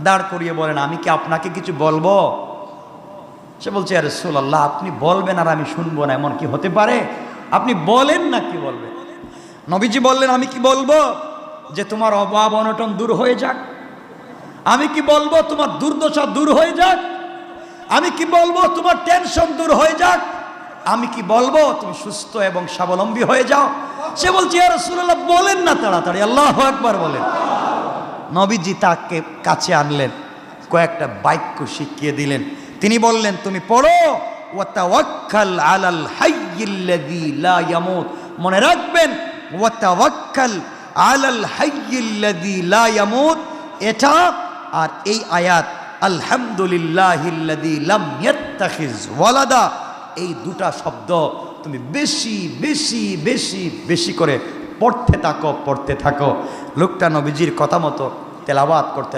দাঁড় করিয়ে বলেন, আমি কি আপনাকে কিছু বলবো? সে বলছে, ইয়া রাসূলুল্লাহ, আপনি বলবেন আর আমি শুনবো না, এমন কি হতে পারে? আপনি বলেন না, কি বলবেন? নবীজি বললেন, আমি কি বলবো যে তোমার অভাব অনটন দূর হয়ে যাক? আমি কি বলবো তোমার দুর্দশা দূর হয়ে যাক? আমি কি বলবো তোমার টেনশন দূর হয়ে যাক? আমি কি বলবো তুমি সুস্থ এবং স্বাবলম্বী হয়ে যাও? সে বলছে, ইয়া রাসূলুল্লাহ, বলেন না তাড়াতাড়ি, আল্লাহু আকবার বলেন। নবীজি তাকে কাছে আনলেন, কয়েকটা বাক্য শিখিয়ে দিলেন। তিনি বললেন, তুমি পড়ো, ওয়া তাওয়াক্কাল আলাল হাইয়্যিল্লাযী লা ইয়ামুত। মনে রাখবেন, ওয়া তাওয়াক্কাল আলাল হাইয়্যিল্লাযী লা ইয়ামুত, এটা আর এই আয়াত আলহামদুলিল্লাহিল্লাযী লাম ইয়াত্তাখিজ ওয়ালাদা, এই দুটা শব্দ তুমি বেশি বেশি বেশি বেশি করে পড়তে থাকো। লোকটা নবীজির কথা মতো তেলাওয়াত করতে